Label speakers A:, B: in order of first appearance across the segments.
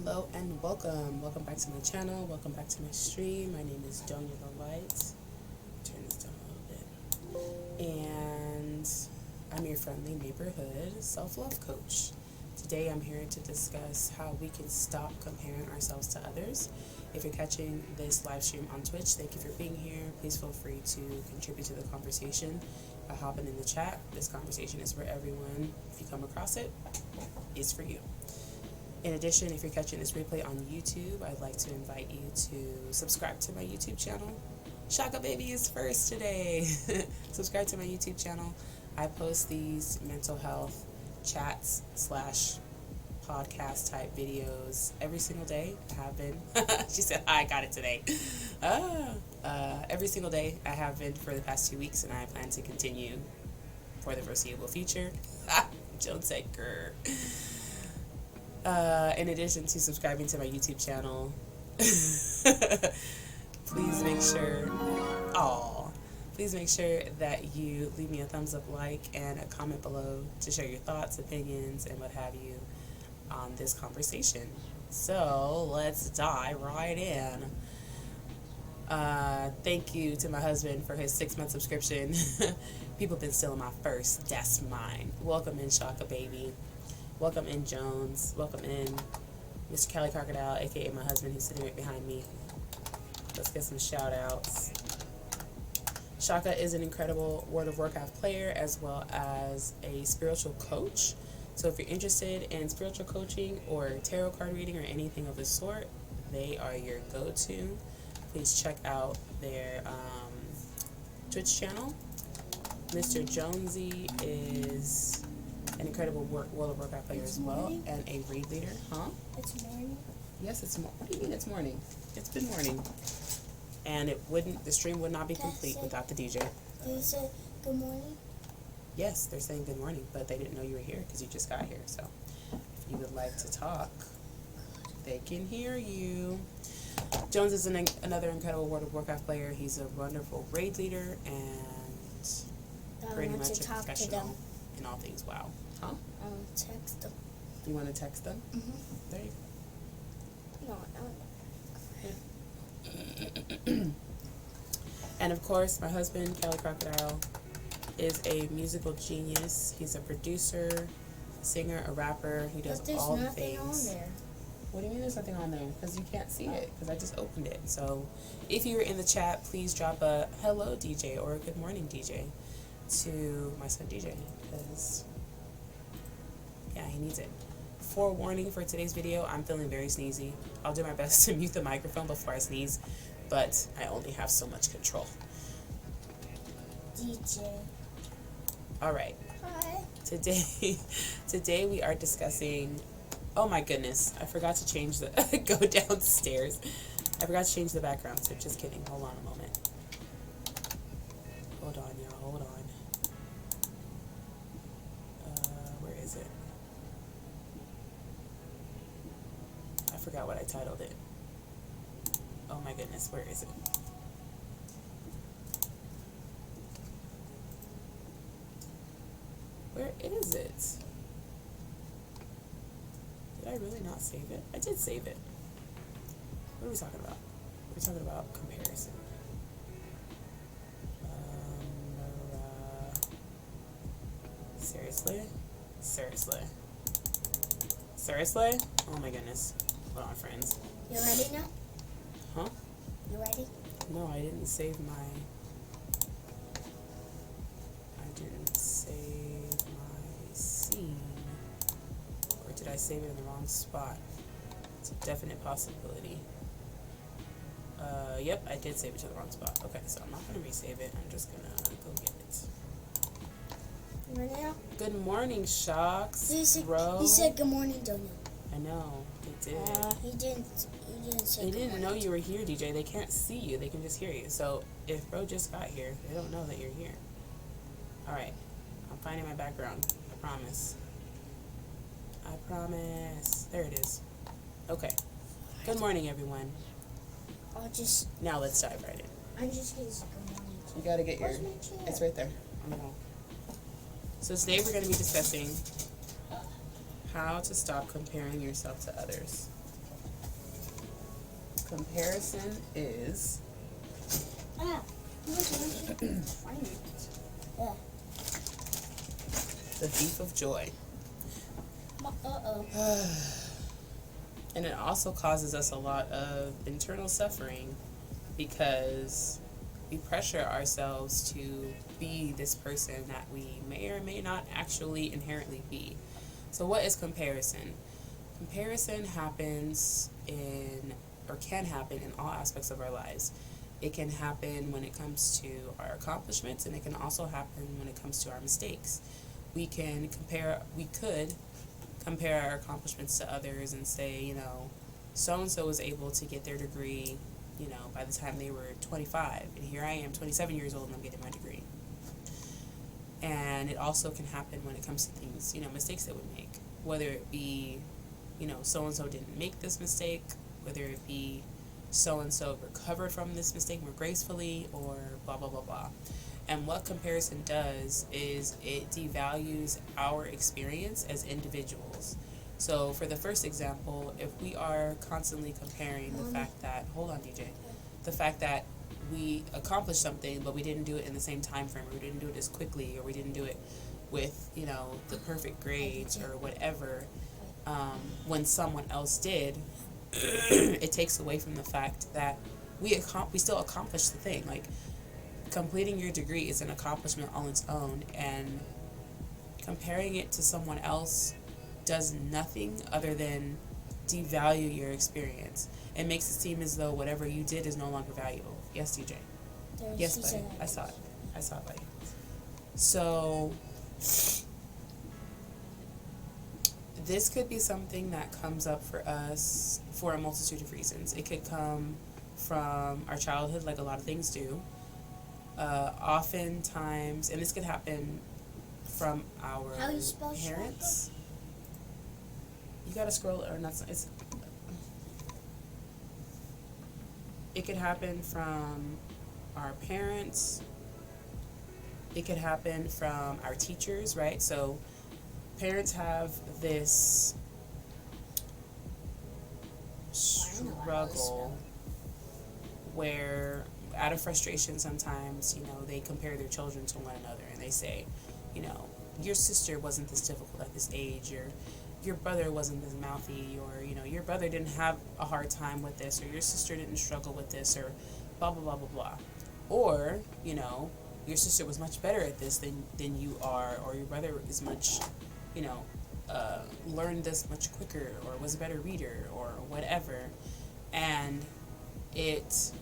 A: Hello and welcome. Welcome back to my channel. Welcome back to my stream. My name is Doña the Light. Turn this down a little bit. And I'm your friendly neighborhood self-love coach. Today I'm here to discuss how we can stop comparing ourselves to others. If you're catching this live stream on Twitch, thank you for being here. Please feel free to contribute to the conversation by hopping in the chat. This conversation is for everyone. If you come across it, it's for you. In addition, if you're catching this replay on YouTube, I'd like to invite you to subscribe to my YouTube channel. Shaka Baby is first today. Subscribe to my YouTube channel. I post these mental health chats / podcast type videos every single day. I have been. She said, I got it today. Every single day I have been for the past 2 weeks, and I plan to continue for the foreseeable future. Don't say grr. In addition to subscribing to my YouTube channel, please make sure that you leave me a thumbs up, like, and a comment below to share your thoughts, opinions, and what have you on this conversation. So let's dive right in. Thank you to my husband for his 6-month subscription. People have been stealing my first. That's mine. Welcome in, Shaka Baby. Welcome in, Jones. Welcome in, Mr. Kelly Crocodile, aka my husband, who's sitting right behind me. Let's get some shout outs. Shaka is an incredible World of Warcraft player as well as a spiritual coach. So if you're interested in spiritual coaching or tarot card reading or anything of the sort, they are your go-to. Please check out their Twitch channel. Mr. Jonesy is an incredible World of Warcraft player as well, and a raid leader. Huh?
B: It's morning.
A: Yes, it's morning. What do you mean it's morning? It's been morning. And the stream would not be complete without the DJ.
B: Did you say good morning?
A: Yes, they're saying good morning, but they didn't know you were here because you just got here. So if you would like to talk, they can hear you. Jones is another incredible World of Warcraft player. He's a wonderful raid leader and pretty much a professional in all things WoW. Huh?
B: I want to text them.
A: You want to text them?
B: Mm-hmm.
A: There you
B: No,
A: go. And of course, my husband, Kelly Crocodile, is a musical genius. He's a producer, singer, a rapper. He does all the things.
B: There's nothing on there.
A: What do you mean there's nothing on there? Because you can't see it, because I just opened it. So if you were in the chat, please drop a hello DJ or a good morning DJ to my son DJ, because yeah, he needs it. Forewarning for today's video, I'm feeling very sneezy. I'll do my best to mute the microphone before I sneeze, but I only have so much control.
B: DJ.
A: All right.
B: Hi.
A: Today we are discussing. Oh my goodness! I forgot to change the go downstairs. I forgot to change the background. So just kidding. Hold on a moment. Hold on, y'all. Hold on. Where is it? I forgot what I titled it. Oh my goodness, where is it? Where is it? Did I really not save it? I did save it. What are we talking about? We're talking about comparison. Seriously? Seriously? Oh my goodness. Hold on, friends.
B: You ready now?
A: Huh?
B: You ready?
A: No, I didn't save my scene. Or did I save it in the wrong spot? It's a definite possibility. Yep, I did save it to the wrong spot. Okay, so I'm not going to resave it. I'm just going to go get it.
B: You ready now?
A: Good morning, Shocks.
B: He said good morning, Doña.
A: I know, they did.
B: He didn't say
A: They
B: good
A: didn't
B: morning.
A: know you were here, DJ. They can't see you. They can just hear you. So if bro just got here, they don't know that you're here. Alright. I'm finding my background. I promise. I promise. There it is. Okay. Good morning, everyone. Now let's dive right in.
B: I'm just going to say good morning.
A: You gotta get your...
B: Where's my chair?
A: It's right there. On the wall. So today we're going to be discussing how to stop comparing yourself to others. Comparison is
B: Ah. Yeah.
A: the thief of joy.
B: Uh-oh.
A: And it also causes us a lot of internal suffering because we pressure ourselves to be this person that we may or may not actually inherently be. So what is comparison? Comparison happens can happen in all aspects of our lives. It can happen when it comes to our accomplishments, and it can also happen when it comes to our mistakes. We could compare our accomplishments to others and say, so-and-so was able to get their degree, by the time they were 25, and here I am, 27 years old, and I'm getting my degree. And it also can happen when it comes to things, mistakes that we make, whether it be, so-and-so didn't make this mistake, whether it be so-and-so recovered from this mistake more gracefully, or blah, blah, blah, blah. And what comparison does is it devalues our experience as individuals. So for the first example, if we are constantly comparing the fact that, hold on DJ, the fact that we accomplished something but we didn't do it in the same time frame, or we didn't do it as quickly, or we didn't do it with, the perfect grades or whatever, when someone else did, it takes away from the fact that we still accomplished the thing. Like, completing your degree is an accomplishment on its own, and comparing it to someone else does nothing other than devalue your experience. It makes it seem as though whatever you did is no longer valuable. Yes, DJ? Yes, buddy. I saw it, buddy. So this could be something that comes up for us for a multitude of reasons. It could come from our childhood, like a lot of things do. Oftentimes, and this could happen from our parents. You gotta scroll, or not. It could happen from our parents. It could happen from our teachers, right? So parents have this struggle where, out of frustration sometimes, they compare their children to one another, and they say, your sister wasn't this difficult at this age, or your brother wasn't this mouthy, or, your brother didn't have a hard time with this, or your sister didn't struggle with this, or blah, blah, blah, blah, blah. Or, your sister was much better at this than you are, or your brother is much, learned this much quicker, or was a better reader, or whatever. And it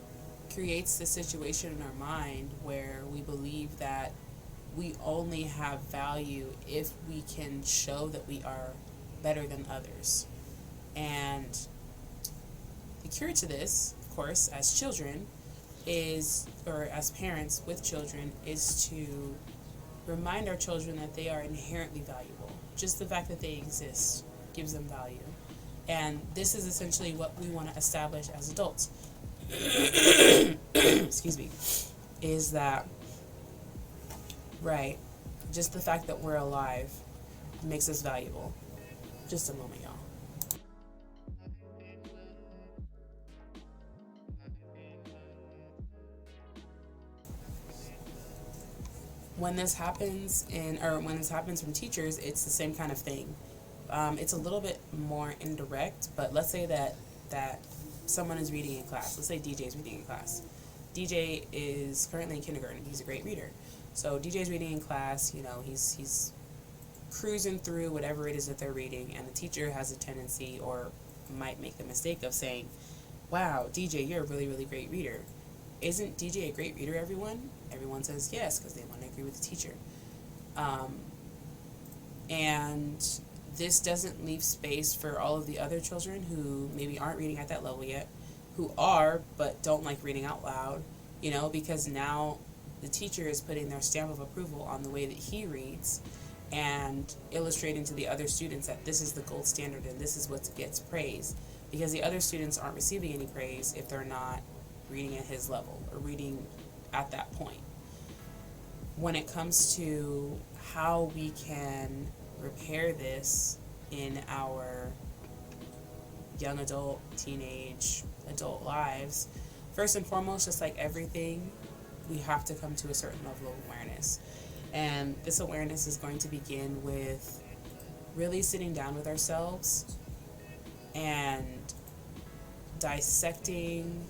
A: creates this situation in our mind where we believe that we only have value if we can show that we are better than others. And the cure to this, of course, as children or as parents with children, is to remind our children that they are inherently valuable. Just the fact that they exist gives them value. And this is essentially what we want to establish as adults. Excuse me. Is that, right, just the fact that we're alive makes us valuable. Just a moment, y'all. When this happens from teachers, it's the same kind of thing. It's a little bit more indirect, but let's say that someone is reading in class. Let's say DJ is reading in class. DJ is currently in kindergarten. He's a great reader. So DJ is reading in class. He's cruising through whatever it is that they're reading, and the teacher has a tendency, or might make the mistake of saying, "Wow, DJ, you're a really, really great reader. Isn't DJ a great reader, everyone?" Everyone says yes, because they want to agree with the teacher. And this doesn't leave space for all of the other children who maybe aren't reading at that level yet, who are, but don't like reading out loud, because now the teacher is putting their stamp of approval on the way that he reads, and illustrating to the other students that this is the gold standard and this is what gets praise, because the other students aren't receiving any praise if they're not reading at his level or reading at that point. When it comes to how we can repair this in our young adult, teenage, adult lives, first and foremost, just like everything, we have to come to a certain level of awareness. And this awareness is going to begin with really sitting down with ourselves and dissecting,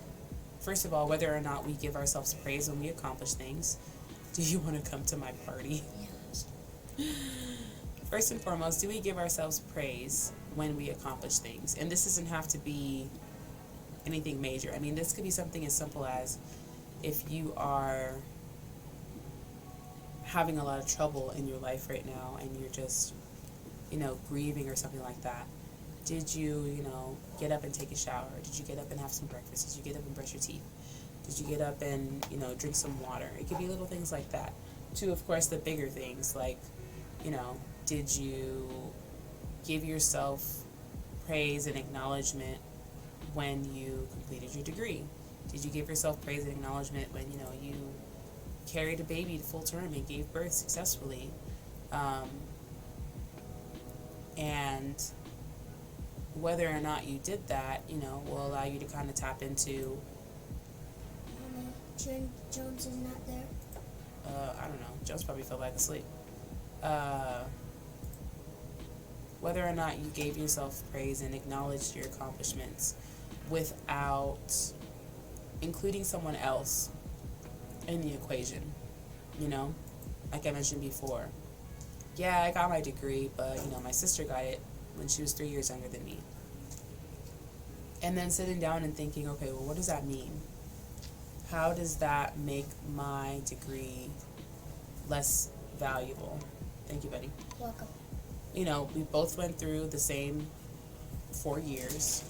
A: first of all, whether or not we give ourselves praise when we accomplish things. Do you want to come to my party?
B: Yes.
A: First and foremost, do we give ourselves praise when we accomplish things? And this doesn't have to be anything major. I mean, this could be something as simple as if you are having a lot of trouble in your life right now and you're just, grieving or something like that. Did you, get up and take a shower? Did you get up and have some breakfast? Did you get up and brush your teeth? Did you get up and, drink some water? It could be little things like that. To, of course, the bigger things like, did you give yourself praise and acknowledgement when you completed your degree? Did you give yourself praise and acknowledgement when, you carried a baby to full term and gave birth successfully? And whether or not you did that, will allow you to kind of tap into...
B: Jones is not there.
A: I don't know. Jones probably fell back asleep. Whether or not you gave yourself praise and acknowledged your accomplishments without including someone else in the equation, like I mentioned before. Yeah, I got my degree, but, my sister got it when she was 3 years younger than me. And then sitting down and thinking, okay, well, what does that mean? How does that make my degree less valuable? Thank you, buddy.
B: Welcome.
A: We both went through the same 4 years.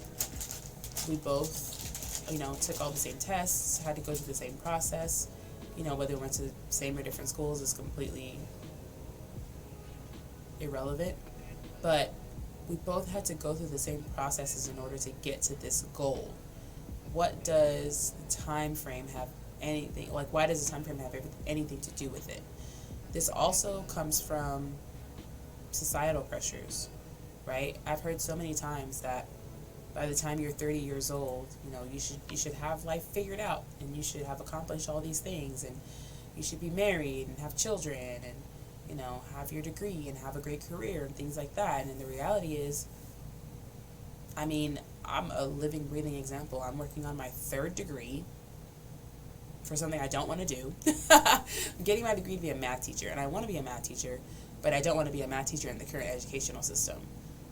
A: We both, took all the same tests, had to go through the same process. Whether we went to the same or different schools is completely irrelevant. But we both had to go through the same processes in order to get to this goal. What does the time frame have anything, why does the time frame have anything to do with it? This also comes from societal pressures, right? I've heard so many times that by the time you're 30 years old, you should have life figured out, and you should have accomplished all these things, and you should be married and have children, and have your degree and have a great career and things like that. And the reality is, I'm a living, breathing example. I'm working on my 3rd degree for something I don't want to do. I'm getting my degree to be a math teacher, and I want to be a math teacher, but I don't want to be a math teacher in the current educational system.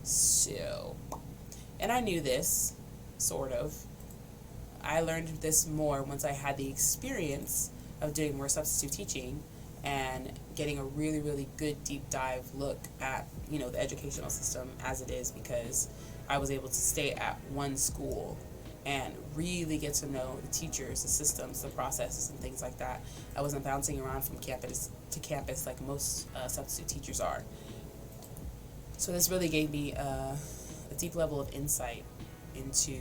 A: So, and I knew this, sort of. I learned this more once I had the experience of doing more substitute teaching and getting a really, really good deep dive look at, the educational system as it is, because I was able to stay at one school and really get to know the teachers, the systems, the processes, and things like that. I wasn't bouncing around from campus to campus like most substitute teachers are. So this really gave me a deep level of insight into,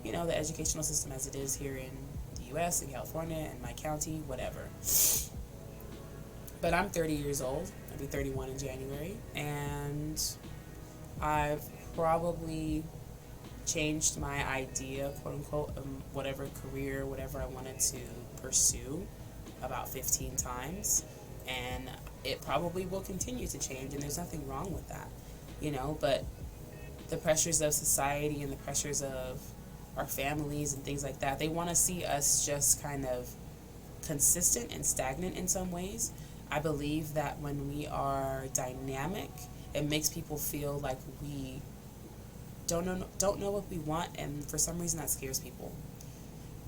A: the educational system as it is here in the U.S., in California, in my county, whatever. But I'm 30 years old. I'll be 31 in January. And I've probably changed my idea, quote unquote, of whatever career, whatever I wanted to pursue about 15 times. And it probably will continue to change, and there's nothing wrong with that, but the pressures of society and the pressures of our families and things like that, they want to see us just kind of consistent and stagnant in some ways. I believe that when we are dynamic, it makes people feel like we don't know what we want, and for some reason that scares people.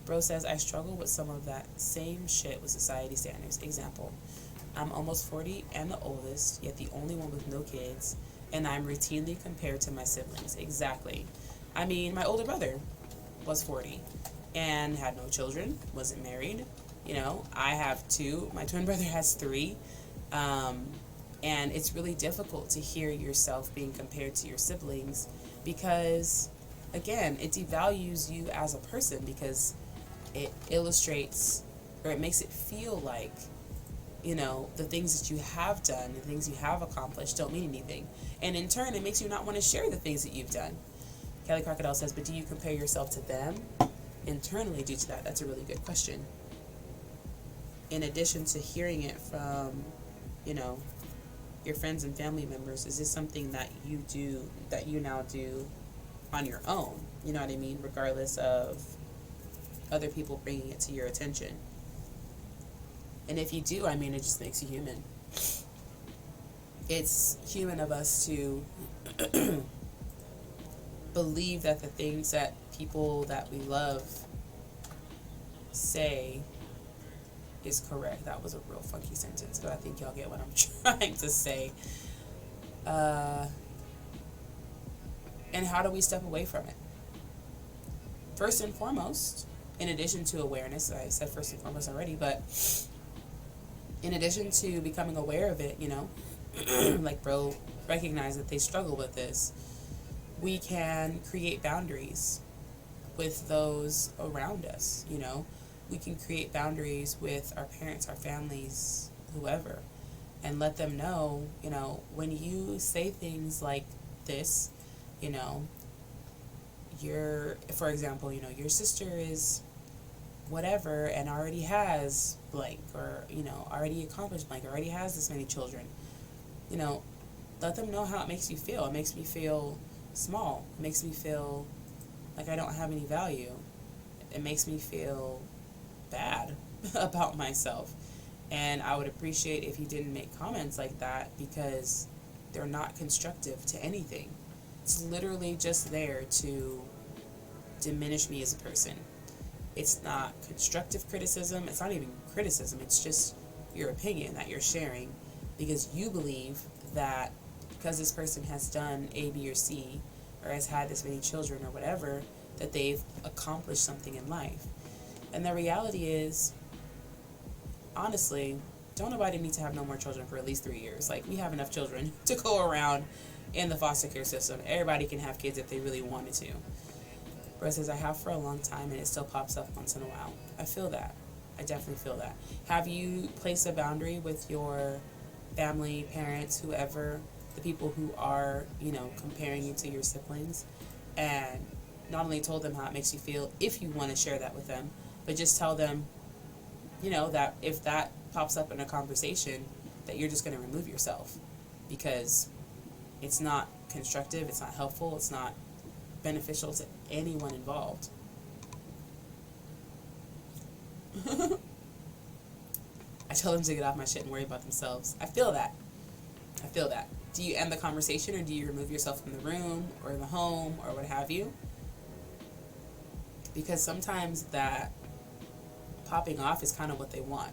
A: Bro says, I struggle with some of that same shit with society standards. Example, I'm almost 40 and the oldest, yet the only one with no kids, and I'm routinely compared to my siblings. Exactly. My older brother was 40 and had no children, wasn't married. I have 2. My twin brother has 3. And it's really difficult to hear yourself being compared to your siblings because, again, it devalues you as a person because it illustrates, or it makes it feel like, the things that you have done, the things you have accomplished don't mean anything. And in turn, it makes you not want to share the things that you've done. Kelly Crocodile says, but do you compare yourself to them internally due to that? That's a really good question. In addition to hearing it from, your friends and family members, is this something that you now do on your own? You know what I mean? Regardless of other people bringing it to your attention. And if you do, it just makes you human. It's human of us to believe that the things that people that we love say is correct. That was a real funky sentence, but I think y'all get what I'm trying to say. And how do we step away from it? First and foremost, in addition to awareness, I said first and foremost already, but in addition to becoming aware of it, like bro, recognize that they struggle with this, we can create boundaries with those around us, We can create boundaries with our parents, our families, whoever, and let them know, when you say things like this, for example, your sister is whatever and already has blank, or, already accomplished blank, already has this many children, let them know how it makes you feel. It makes me feel small. It makes me feel like I don't have any value. It makes me feel bad about myself. And I would appreciate if you didn't make comments like that, because they're not constructive to anything. It's literally just there to diminish me as a person. It's not constructive criticism. It's not even criticism. It's just your opinion that you're sharing because you believe that because this person has done A, B, or C, or has had this many children or whatever, that they've accomplished something in life. And the reality is, honestly, don't nobody need to have no more children for at least 3 years. Like, we have enough children to go around in the foster care system. Everybody can have kids if they really wanted to. Bro says, I have for a long time and it still pops up once in a while. I feel that. I definitely feel that. Have you placed a boundary with your family, parents, whoever, the people who are, comparing you to your siblings, and not only told them how it makes you feel, if you want to share that with them, but just tell them, that if that pops up in a conversation, that you're just going to remove yourself because it's not constructive, it's not helpful, it's not beneficial to anyone involved. I tell them to get off my shit and worry about themselves. I feel that. Do you end the conversation, or do you remove yourself from the room or the home or what have you? Because sometimes that popping off is kind of what they want,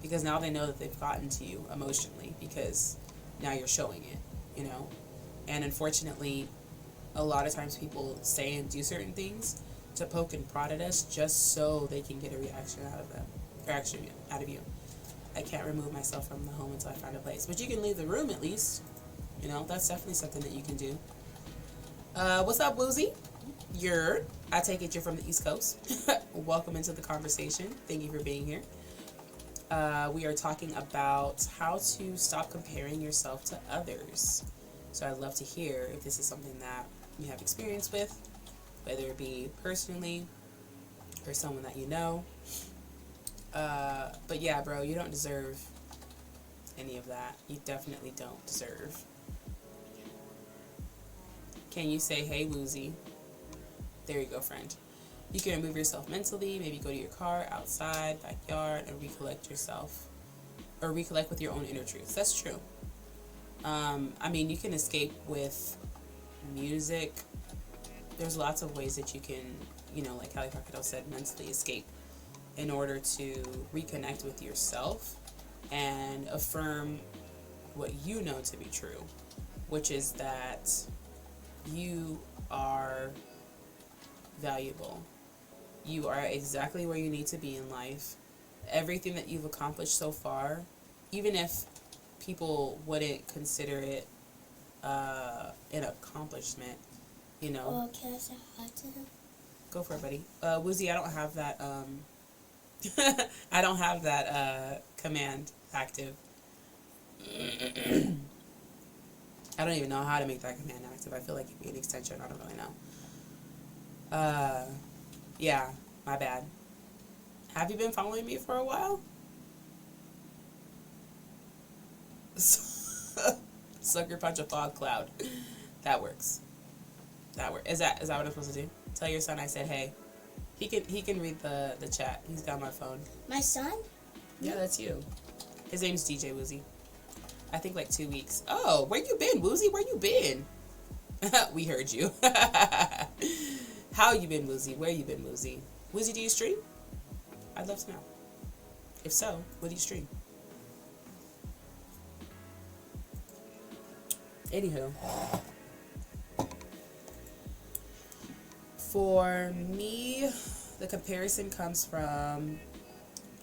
A: because now they know that they've gotten to you emotionally because now you're showing it, and unfortunately a lot of times people say and do certain things to poke and prod at us just so they can get a reaction out of them, or actually out of you. I can't remove myself from the home until I find a place, but you can leave the room at least. That's definitely something that you can do. What's up, Woozy? I take it you're from the East Coast. Welcome into the conversation. Thank you for being here. We are talking about how to stop comparing yourself to others. So I'd love to hear if this is something that you have experience with, whether it be personally or someone that you know. But yeah, bro, you don't deserve any of that. You definitely don't deserve. Can you say, hey, Woozy? There you go, friend. You can remove yourself mentally, maybe go to your car, outside, backyard, and recollect yourself. Or recollect with your own inner truths. That's true. You can escape with music. There's lots of ways that you can, like Kelly Crocodile said, mentally escape in order to reconnect with yourself and affirm what you know to be true, which is that you are valuable. You are exactly where you need to be in life. Everything that you've accomplished so far, even if people wouldn't consider it an accomplishment,
B: Oh, can I say hi to him?
A: Go for it, buddy. Woozy, I don't have that I don't have that command active. I don't even know how to make that command active. I feel like it'd be an extension. I don't really know. Yeah, my bad. Have you been following me for a while? Sucker punch a fog cloud. That works. Is that what I'm supposed to do? Tell your son I said hey. He can read the chat. He's got my phone.
B: My son?
A: Yeah, that's you. His name's DJ Woozy. I think like 2 weeks. Oh, where you been, Woozy? Where you been? We heard you. How you been, Woozy? Where you been, Woozy? Woozy, do you stream? I'd love to know. If so, what do you stream? Anywho. For me, the comparison comes from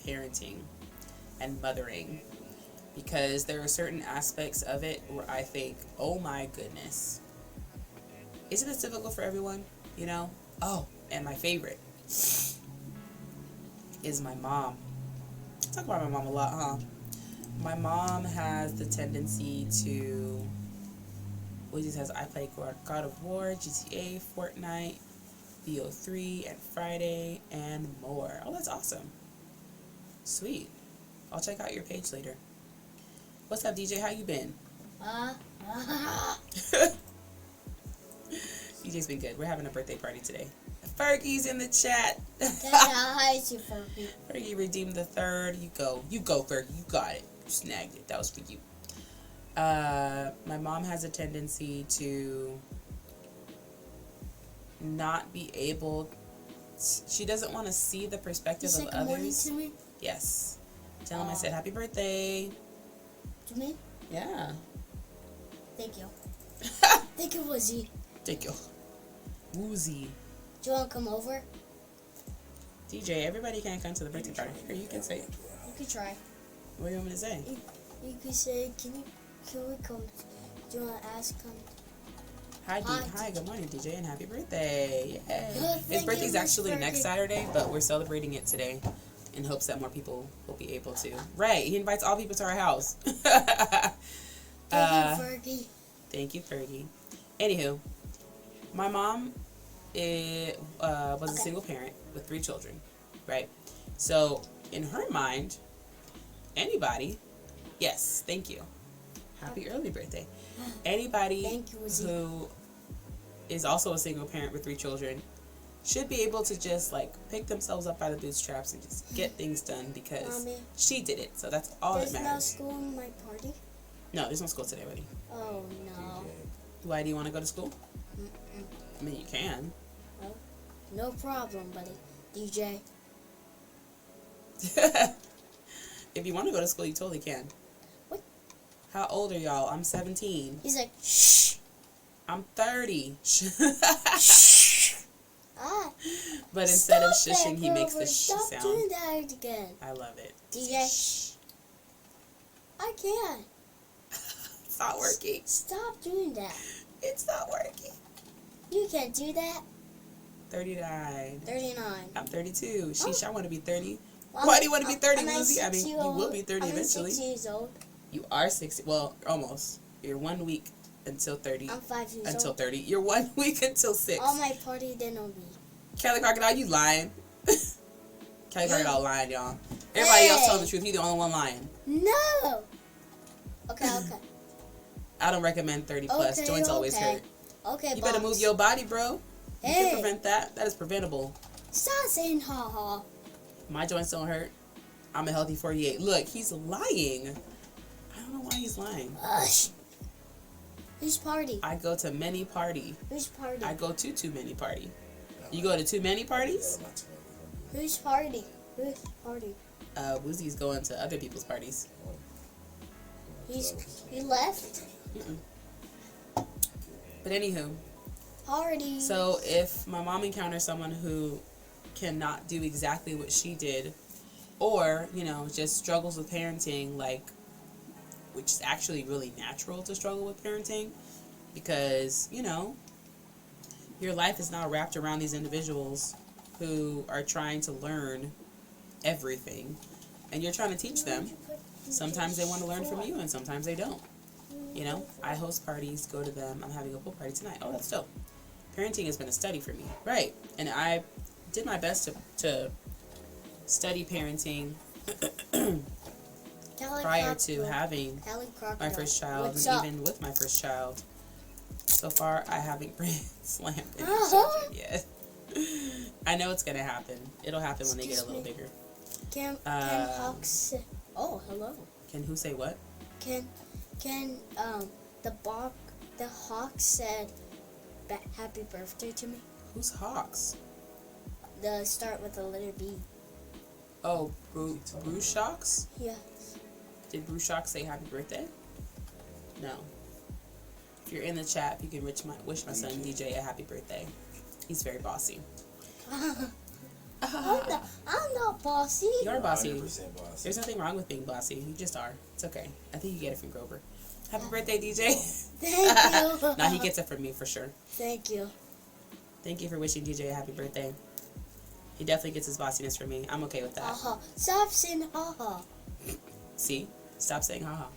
A: parenting and mothering, because there are certain aspects of it where I think, oh my goodness, isn't this difficult for everyone, you know? Oh, and my favorite is my mom. I talk about my mom a lot, huh? My mom has the tendency to, Woozy says, I play God of War, GTA, Fortnite, BO3, and Friday, and more. Oh, that's awesome. Sweet. I'll check out your page later. What's up, DJ? How you been? DJ's been good. We're having a birthday party today. Fergie's in the chat.
B: Hi, Fergie.
A: Fergie redeemed the third. You go, Fergie. You got it. You snagged it. That was for you. My mom has a tendency to not be able. She doesn't want to see the perspective of others.
B: Morning to me?
A: Yes. Tell him I said happy birthday.
B: To me?
A: Yeah.
B: Thank you. Thank you, Woozy.
A: Thank you. Woozy.
B: Do you want to come over?
A: DJ, everybody can't come to the birthday party. Here, you can say it.
B: You can try.
A: What do you want me to say?
B: You can say, can we come? Do you want to ask him?
A: Hi, good morning, DJ, and happy birthday. Yay.
B: Oh,
A: His birthday's actually
B: Fergie.
A: next Saturday, but we're celebrating it today in hopes that more people will be able to. Right, he invites all people to our house.
B: Thank you, Fergie.
A: Thank you, Fergie. Anywho, my mom was a single parent with 3 children, right? So, in her mind, anybody, yes, thank you. Happy early birthday. Anybody who is also a single parent with 3 children should be able to just like pick themselves up by the bootstraps and just get things done because
B: Mommy,
A: she did it. So that's all that matters.
B: There's no school in my party?
A: No, there's no school today, buddy.
B: Oh, no.
A: Why do you want to go to school?
B: Mm-mm.
A: I mean, you can.
B: Oh, no problem, buddy. DJ.
A: If you want to go to school, you totally can.
B: What?
A: How old are y'all? I'm 17.
B: He's like, shh.
A: I'm 30.
B: Ah.
A: But instead of
B: Stop
A: shushing,
B: that,
A: he makes the
B: Grover.
A: shh
B: Stop
A: sound.
B: doing that again.
A: I love it.
B: DJ.
A: Shh.
B: I can't.
A: It's not working.
B: Stop doing that.
A: It's not working.
B: You can't do that.
A: 39.
B: 39.
A: I'm 32. Sheesh, I want to be 30.
B: Well,
A: Why do you want to be 30,
B: am I
A: Lucy? I mean,
B: 6
A: you
B: years old?
A: will be 30 eventually.
B: I'm 6 years old.
A: You are 60. Well, almost. You're 1 week until 30.
B: I'm 5 years
A: Until
B: old.
A: 30. You're 1 week until 6.
B: All my party didn't know me.
A: Kelly Crocodile, you lying. Kelly Crocodile lying, y'all. Everybody else telling the truth. He the only one lying.
B: No. Okay.
A: I don't recommend 30 plus.
B: Okay,
A: Joints always
B: okay.
A: hurt.
B: Okay,
A: You better move your body, bro. You
B: Hey.
A: can prevent that. That is preventable.
B: Stop saying ha-ha.
A: My joints don't hurt. I'm a healthy 48. Look, he's lying. I don't know why he's lying.
B: Ush. Whose party?
A: I go to many party.
B: Whose party?
A: I go to too many party. You go to too many parties?
B: Whose party? Whose party?
A: Woozy's going to other people's parties.
B: He left?
A: Mm-mm. But anywho,
B: Party.
A: so if my mom encounters someone who cannot do exactly what she did, or, you know, just struggles with parenting, like, which is actually really natural to struggle with parenting, because, you know, your life is now wrapped around these individuals who are trying to learn everything, and you're trying to teach them. Sometimes they want to learn from you, and sometimes they don't. You know, I host parties, go to them. I'm having a pool party tonight. Oh, that's dope. Parenting has been a study for me. Right. And I did my best to study parenting prior to having my first child, and even with my first child. So far, I haven't slammed any children yet. I know it's gonna happen. It'll happen when they get a little bigger.
B: Can Hawks? Oh, hello.
A: Can who say what?
B: Can the Hawk said happy birthday to me?
A: Who's Hawks?
B: The start with the letter B.
A: Oh, Bruce Shocks?
B: Yeah.
A: Did Bruce Shocks say happy birthday? No. If you're in the chat, you can wish my son DJ a happy birthday. He's very bossy.
B: I'm not bossy.
A: You're bossy.
C: 100% bossy.
A: There's nothing wrong with being bossy. You just are. It's okay. I think you get it from Grover. Happy birthday, DJ.
B: Thank you.
A: Nah, he gets it from me for sure.
B: Thank you.
A: Thank you for wishing DJ a happy birthday. He definitely gets his bossiness from me. I'm okay with that.
B: Stop saying haha.
A: See? Stop saying haha.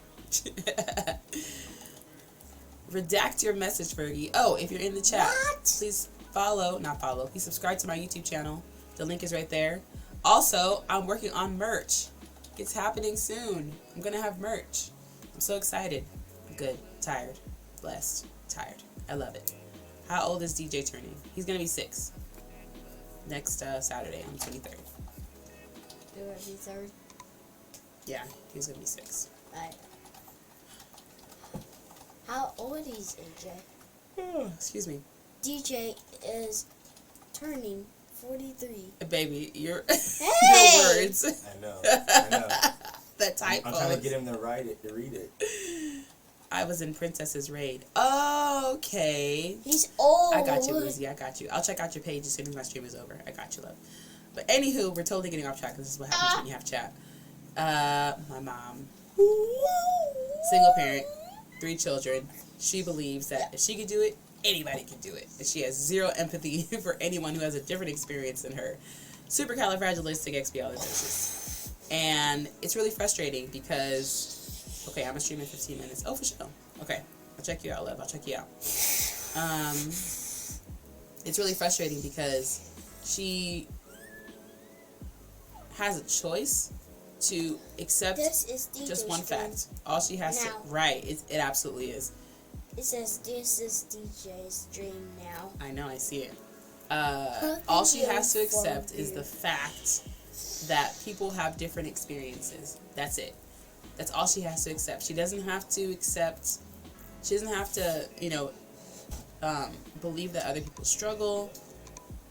A: Redact your message, Fergie. Oh, if you're in the chat, please please subscribe to my YouTube channel. The link is right there. Also, I'm working on merch. It's happening soon. I'm going to have merch. I'm so excited. I'm good. Tired. Blessed. Tired. I love it. How old is DJ turning? He's going to be 6. Next Saturday on the 23rd. Yeah, he's going to be 6.
B: Right. How old is AJ?
A: Oh, excuse me.
B: DJ is turning 43.
A: Baby, your
B: Hey!
A: words.
C: I know.
A: The typos.
C: I'm trying to get him to read it.
A: I was in Princess's Raid. Okay.
B: He's old.
A: I got you, Lizzie. I got you. I'll check out your page as soon as my stream is over. I got you, love. But anywho, we're totally getting off track. This is what happens when you have chat. My mom. Single parent. 3 children. She believes that if she could do it, anybody can do it. And she has 0 empathy for anyone who has a different experience than her. Supercalifragilisticexpialidocious. And it's really frustrating because, okay, I'm going to stream in 15 minutes. Oh, for sure. Okay. I'll check you out, love. I'll check you out. It's really frustrating because she has a choice to accept just one fact. All she has to, right, it absolutely is.
B: It says, this is DJ's dream now.
A: I know, I see it. All she has to accept is the fact that people have different experiences. That's it. That's all she has to accept. She doesn't have to believe that other people struggle.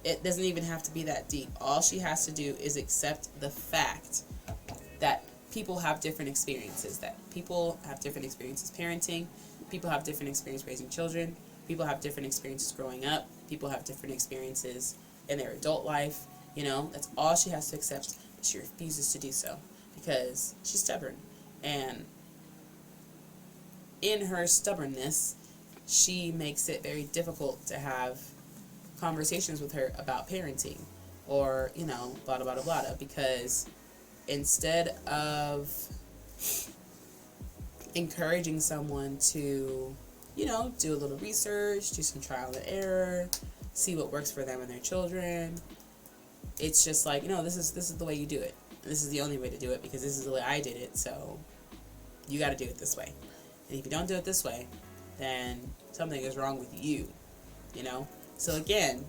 A: It doesn't even have to be that deep. All she has to do is accept the fact that people have different experiences, that people have different experiences parenting, people have different experiences raising children, people have different experiences growing up, people have different experiences in their adult life. You know, that's all she has to accept. But she refuses to do so because she's stubborn. And in her stubbornness, she makes it very difficult to have conversations with her about parenting or, you know, blah, blah, blah, blah, blah, because instead of encouraging someone to, you know, do a little research, do some trial and error, see what works for them and their children, it's just like, you know, this is the way you do it. This is the only way to do it because this is the way I did it, so you got to do it this way. And if you don't do it this way, then something is wrong with you, you know? So again,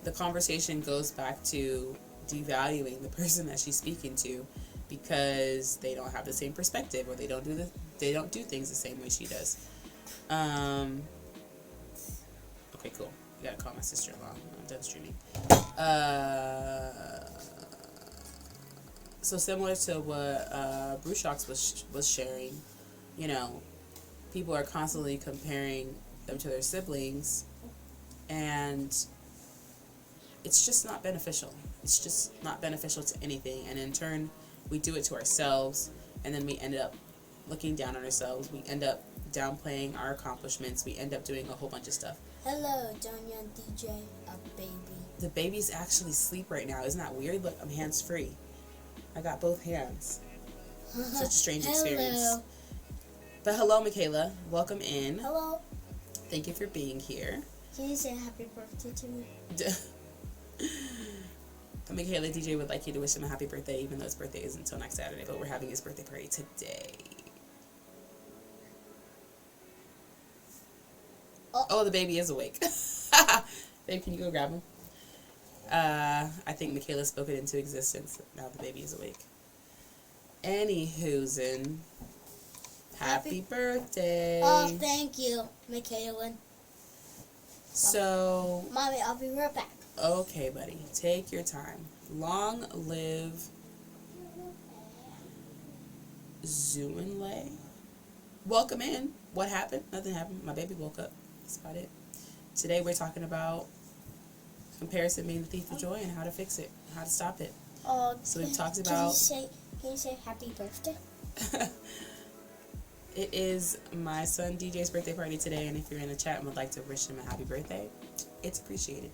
A: the conversation goes back to devaluing the person that she's speaking to because they don't have the same perspective or they don't do things the same way she does. Okay, cool. I gotta call my sister-in-law. I'm done streaming. So similar to what Bruce Shocks was sharing, you know, people are constantly comparing them to their siblings, and it's just not beneficial. It's just not beneficial to anything, and in turn, we do it to ourselves, and then we end up looking down on ourselves. We end up downplaying our accomplishments. We end up doing a whole bunch of stuff.
B: Hello, Doña and DJ, a baby.
A: The baby's actually asleep right now. Isn't that weird? Look, I'm hands-free. I got both hands. Such a strange experience.
B: Hello.
A: But hello, Michaela. Welcome in.
B: Hello.
A: Thank you for being here.
B: Can you say happy birthday to me?
A: Michaela, DJ would like you to wish him a happy birthday, even though his birthday isn't until next Saturday, but we're having his birthday party today. Oh, the baby is awake. Babe, can you go grab him? I think Michaela spoke it into existence. Now the baby is awake. Anywho'sin, happy birthday.
B: Oh, thank you, Michaela.
A: So,
B: Mommy, I'll be right back.
A: okay, buddy. Take your time. Long live Zuenlay. Welcome in. What happened? Nothing happened. My baby woke up. That's about it. Today we're talking about comparison being the thief of joy and how to fix it, how to stop it.
B: Oh,
A: So we've talked
B: Can
A: about...
B: you say happy birthday?
A: It is my son DJ's birthday party today, and if you're in the chat and would like to wish him a happy birthday, it's appreciated.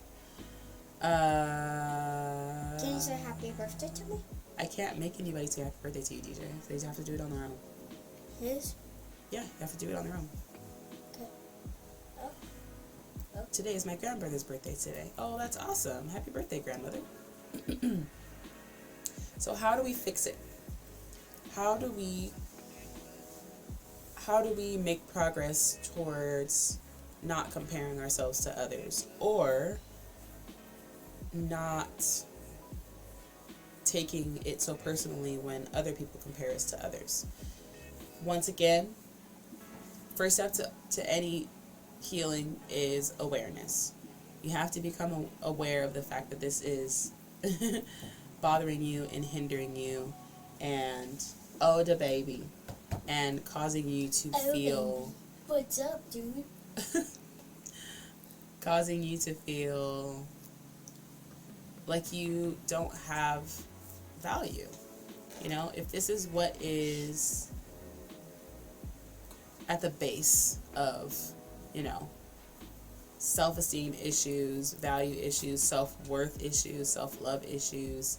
B: Can you say happy birthday to me?
A: I can't make anybody say happy birthday to you, DJ. They just have to do it on their own.
B: His?
A: Yeah, you have to do it on their own.
B: Okay. Oh.
A: Today is my grandmother's birthday today. Oh, that's awesome. Happy birthday, grandmother. So how do we fix it? How do we make progress towards not comparing ourselves to others, or not taking it so personally when other people compare us to others? Once again, first step to any healing is awareness. You have to become aware of the fact that this is bothering you and hindering you, and oh, the baby, and causing you to feel...
B: What's up, dude?
A: causing you to feel like you don't have value. You know, if this is what is at the base of, you know, self-esteem issues, value issues, self-worth issues, self-love issues,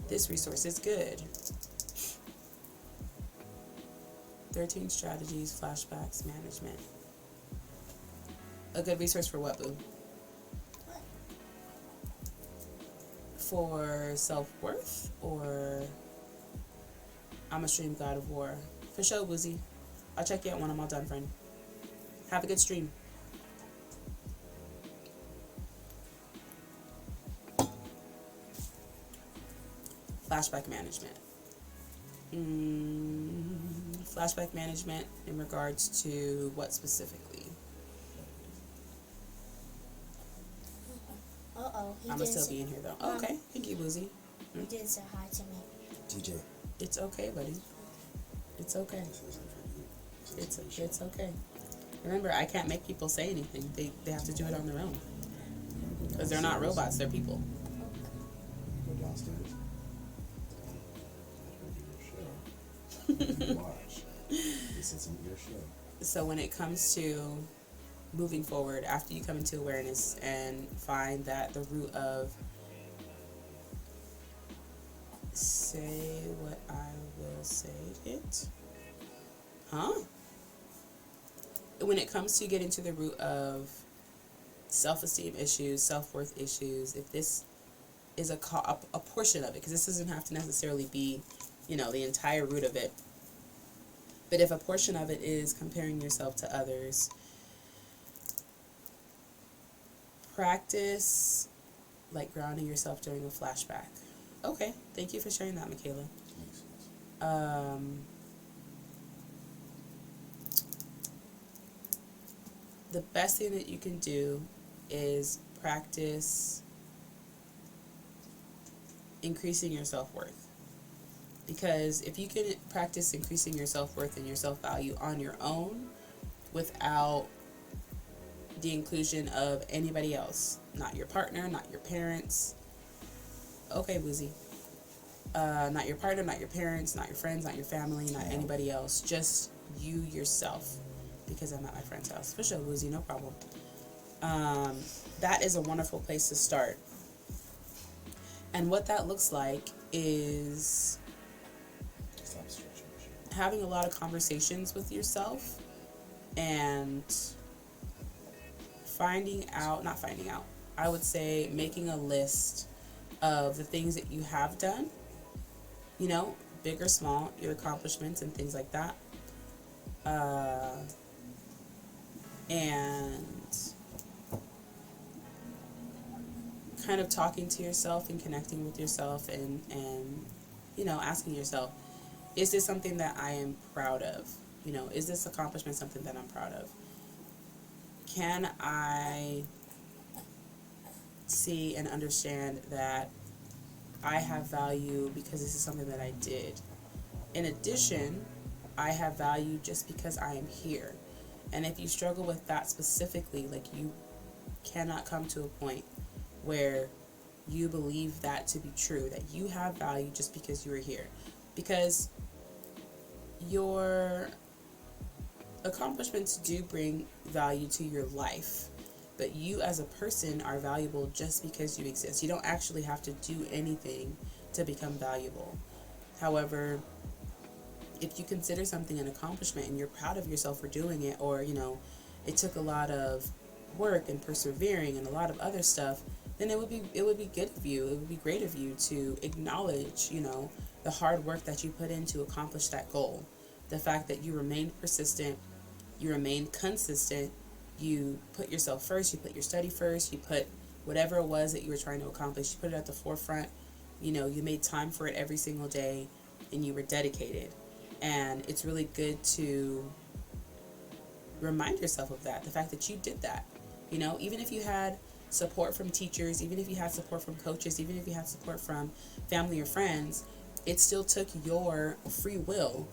A: this resource is good. 13 strategies, flashbacks, management. A good resource for what, boo? For self-worth, or I'm a stream God of War? For sure, Woozy. I'll check you out when I'm all done, friend. Have a good stream. Flashback management. Flashback management in regards to what specifically?
B: Uh-oh.
A: I'm going to still be in here, though. Oh, okay. Thank you, Woozy.
B: He did say hi to me.
C: DJ.
A: It's okay, buddy. It's okay. It's okay. Remember, I can't make people say anything. They have to do it on their own. Because they're not robots, they're people.
C: Go downstairs. Watch. This isn't your show.
A: So when it comes to moving forward, after you come into awareness and find that the root of say what I will say it. Huh? When it comes to getting to the root of self-esteem issues, self-worth issues, if this is a portion of it, because this doesn't have to necessarily be, you know, the entire root of it. But if a portion of it is comparing yourself to others, practice like grounding yourself during a flashback. Okay, thank you for sharing that, Michaela. The best thing that you can do is practice increasing your self-worth. Because if you can practice increasing your self-worth and your self-value on your own without the inclusion of anybody else, not your partner, not your parents, okay, Woozy, not your partner, not your parents, not your friends, not your family, not anybody else, just you yourself, because I'm at my friend's house. For sure, Woozy, no problem. That is a wonderful place to start. And what that looks like is... having a lot of conversations with yourself and I would say making a list of the things that you have done, you know, big or small, your accomplishments and things like that. And kind of talking to yourself and connecting with yourself and you know, asking yourself, is this something that I am proud of? You know, is this accomplishment something that I'm proud of? Can I see and understand that I have value because this is something that I did? In addition, I have value just because I am here. And if you struggle with that specifically, like, you cannot come to a point where you believe that to be true, that you have value just because you are here. Because your accomplishments do bring value to your life, but you as a person are valuable just because you exist. You don't actually have to do anything to become valuable. However, if you consider something an accomplishment and you're proud of yourself for doing it, or, you know, it took a lot of work and persevering and a lot of other stuff, then it would be good of you, it would be great of you to acknowledge, you know, the hard work that you put in to accomplish that goal. The fact that you remained persistent, you remained consistent, you put yourself first, you put your study first, you put whatever it was that you were trying to accomplish, you put it at the forefront, you know, you made time for it every single day, and you were dedicated. And it's really good to remind yourself of that, the fact that you did that. You know, even if you had support from teachers, even if you had support from coaches, even if you had support from family or friends, it still took your free will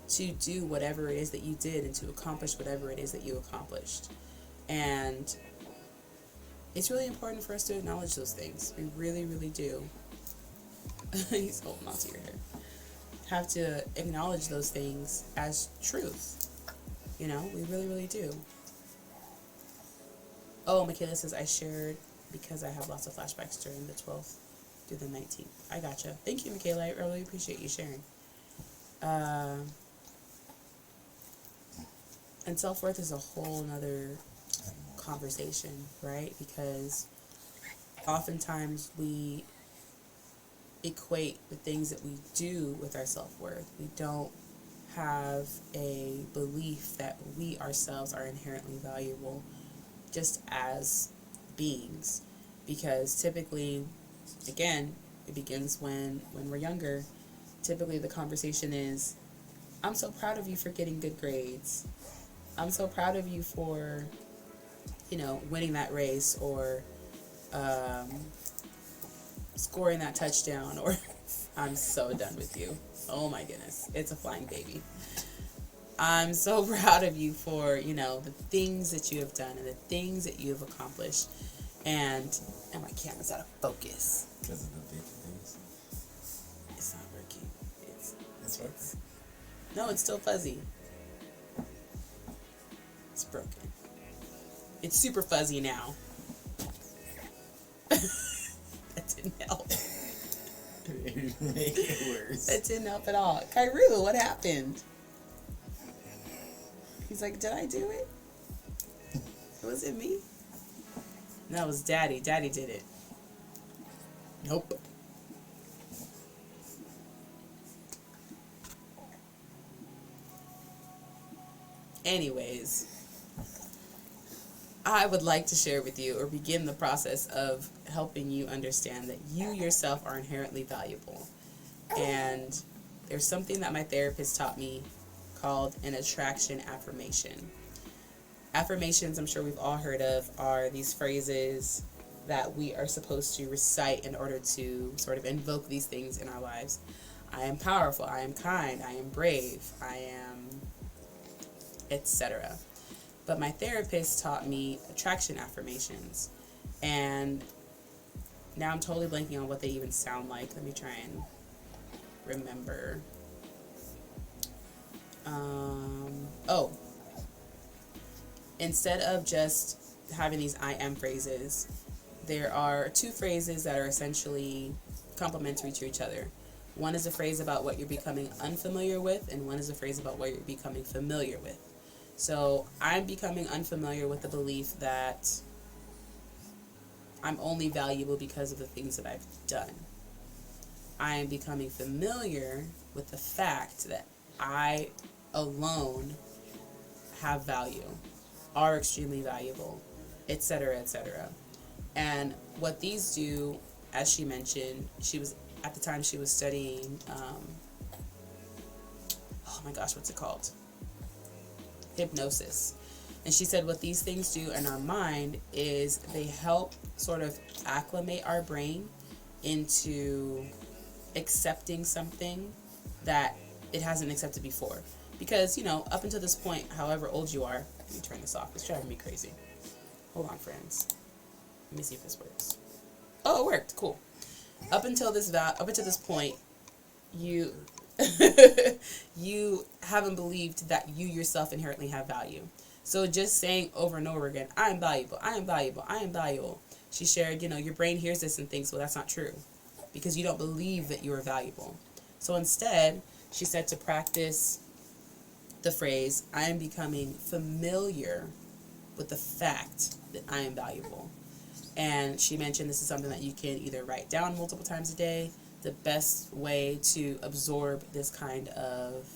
A: to do whatever it is that you did and to accomplish whatever it is that you accomplished. And it's really important for us to acknowledge those things. We really, really do. He's holding on to your hair. Have to acknowledge those things as truth. You know, we really, really do. Oh, Michaela says, I shared because I have lots of flashbacks during the 12th through the 19th. I gotcha. Thank you, Michaela. I really appreciate you sharing. And self-worth is a whole nother conversation, right? Because oftentimes we equate the things that we do with our self-worth. We don't have a belief that we ourselves are inherently valuable just as beings. Because typically, again, it begins when we're younger. Typically the conversation is, I'm so proud of you for getting good grades. I'm so proud of you for, you know, winning that race, or scoring that touchdown, or I'm so done with you. Oh my goodness, it's a flying baby. I'm so proud of you for, you know, the things that you have done and the things that you have accomplished. And my camera's out of focus.
C: Because of the big things.
A: It's not working.
C: It's working.
A: No, it's still fuzzy. It's broken. It's super fuzzy now. That didn't help.
C: You make it worse.
A: That didn't help at all. Kairu, what happened? He's like, did I do it? Was it me? No, it was Daddy. Daddy did it. Nope. Anyways, I would like to share with you, or begin the process of helping you understand that you yourself are inherently valuable. And there's something that my therapist taught me called an attraction affirmation. Affirmations, I'm sure we've all heard of, are these phrases that we are supposed to recite in order to sort of invoke these things in our lives. I am powerful, I am kind, I am brave, I am etc. But my therapist taught me attraction affirmations, and now I'm totally blanking on what they even sound like. Let me try and remember. Instead of just having these I am phrases, there are two phrases that are essentially complementary to each other. One is a phrase about what you're becoming unfamiliar with, and one is a phrase about what you're becoming familiar with. So I'm becoming unfamiliar with the belief that I'm only valuable because of the things that I've done. I am becoming familiar with the fact that I alone have value, are extremely valuable, etc., etc. And what these do, as she mentioned, at the time she was studying, oh my gosh, what's it called? Hypnosis. And she said what these things do in our mind is they help sort of acclimate our brain into accepting something that it hasn't accepted before. Because, up until this point, however old you are, let me turn this off. It's driving me crazy. Hold on, friends. Let me see if this works. Oh, it worked. Cool. Up until this point, you you haven't believed that you yourself inherently have value. So just saying over and over again, I am valuable, I am valuable, I am valuable. She shared, your brain hears this and thinks, well, that's not true, because you don't believe that you are valuable. So instead, she said to practice the phrase, I am becoming familiar with the fact that I am valuable. And she mentioned this is something that you can either write down multiple times a day. The best way to absorb this kind of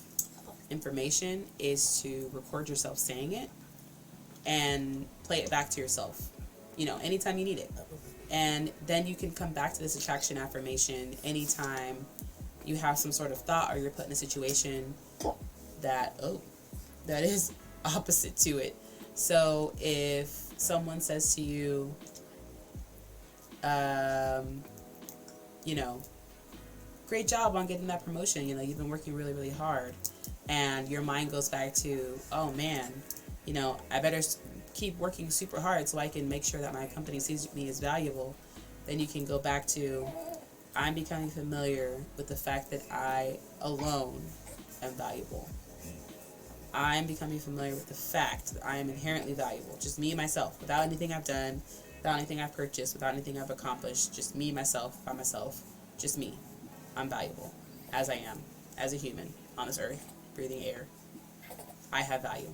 A: information is to record yourself saying it and play it back to yourself, anytime you need it. And then you can come back to this attraction affirmation anytime you have some sort of thought or you're put in a situation that is opposite to it. So if someone says to you, great job on getting that promotion, you've been working really, really hard, and your mind goes back to, oh man, I better keep working super hard so I can make sure that my company sees me as valuable, then you can go back to, I'm becoming familiar with the fact that I alone am valuable. I'm becoming familiar with the fact that I am inherently valuable, just me, myself, without anything I've done, without anything I've purchased, without anything I've accomplished, just me, myself, by myself, just me. I'm valuable, as I am, as a human, on this earth, breathing air. I have value.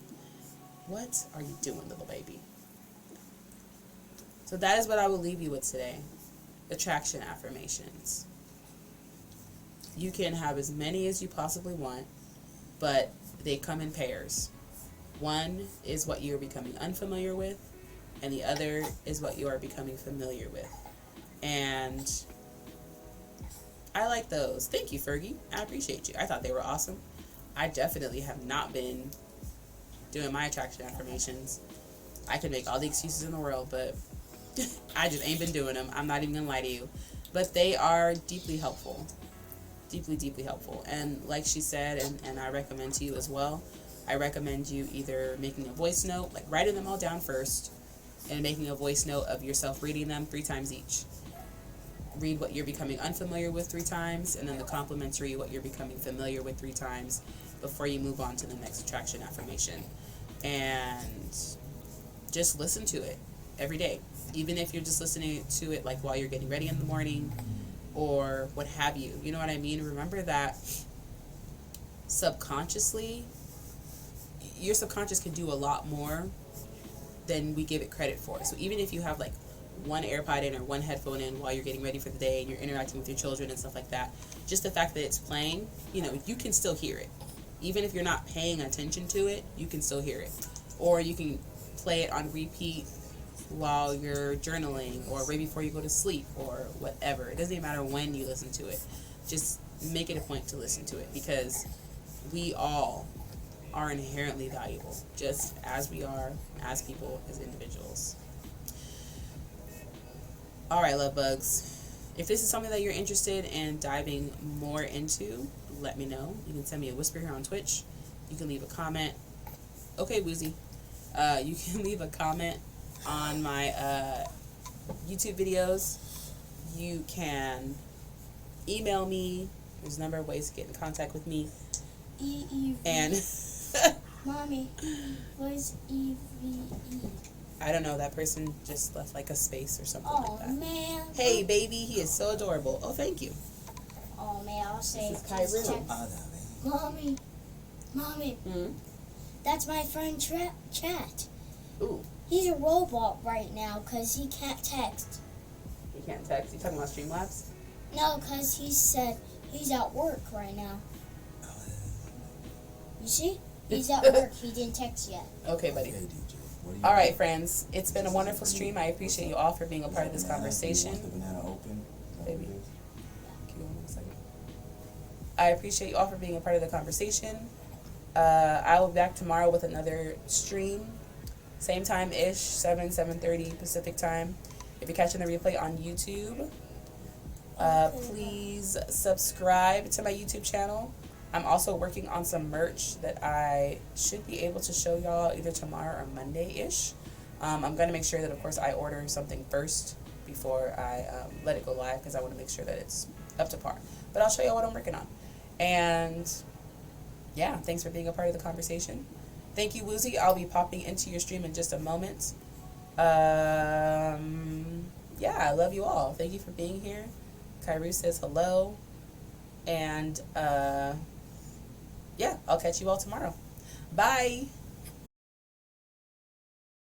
A: What are you doing, little baby? So that is what I will leave you with today. Attraction affirmations. You can have as many as you possibly want, but they come in pairs. One is what you're becoming unfamiliar with, and the other is what you are becoming familiar with. And I like those. Thank you, Fergie. I appreciate you. I thought they were awesome. I definitely have not been doing my attraction affirmations. I could make all the excuses in the world, but I just ain't been doing them. I'm not even gonna lie to you. But they are deeply helpful. Deeply, deeply helpful. And like she said, and I recommend to you as well, I recommend you either making a voice note, like writing them all down first, and making a voice note of yourself reading them 3 times each. Read what you're becoming unfamiliar with 3 times, and then the complimentary what you're becoming familiar with 3 times before you move on to the next attraction affirmation. And just listen to it every day. Even if you're just listening to it like while you're getting ready in the morning or what have you. You know what I mean? Remember that subconsciously, your subconscious can do a lot more than we give it credit for. So even if you have like one AirPod in or one headphone in while you're getting ready for the day and you're interacting with your children and stuff like that, just the fact that it's playing, you can still hear it. Even if you're not paying attention to it, you can still hear it. Or you can play it on repeat while you're journaling or right before you go to sleep or whatever. It doesn't even matter when you listen to it. Just make it a point to listen to it, because we all are inherently valuable, just as we are as people, as individuals. Alright, love bugs. If this is something that you're interested in diving more into, let me know. You can send me a whisper here on Twitch. You can leave a comment. Okay, Woozy. You can leave a comment on my YouTube videos. You can email me. There's a number of ways to get in contact with me. And
B: Mommy, what is EVE?
A: I don't know, that person just left like a space or something
B: Oh,
A: like that.
B: man.
A: Hey, baby, he is so adorable. Oh, thank you.
B: Oh man, I'll say
A: This is
B: just
A: Kyrie.
B: text.
C: Oh, no, man.
B: Mommy,
A: Mm.
B: that's my friend Chat.
A: Ooh,
B: He's a robot right now because he can't text.
A: you can't text. You talking about Streamlabs?
B: No, because he said he's at work right now. You see? He's at work. He didn't text yet.
A: Okay, buddy.
C: Okay, DJ. What do you
A: All right, friends. It's been a wonderful stream. I appreciate you all for being a part of this conversation.
C: The banana open?
A: Baby. Give me 1 second. I appreciate you all for being a part of the conversation. I will be back tomorrow with another stream. Same time-ish, 7:30 Pacific time. If you're catching the replay on YouTube, please subscribe to my YouTube channel. I'm also working on some merch that I should be able to show y'all either tomorrow or Monday-ish. I'm going to make sure that, of course, I order something first before I let it go live because I want to make sure that it's up to par. But I'll show y'all what I'm working on. And, yeah, thanks for being a part of the conversation. Thank you, Woozy. I'll be popping into your stream in just a moment. Yeah, I love you all. Thank you for being here. Kyrie says hello. And, yeah, I'll catch you all tomorrow. Bye.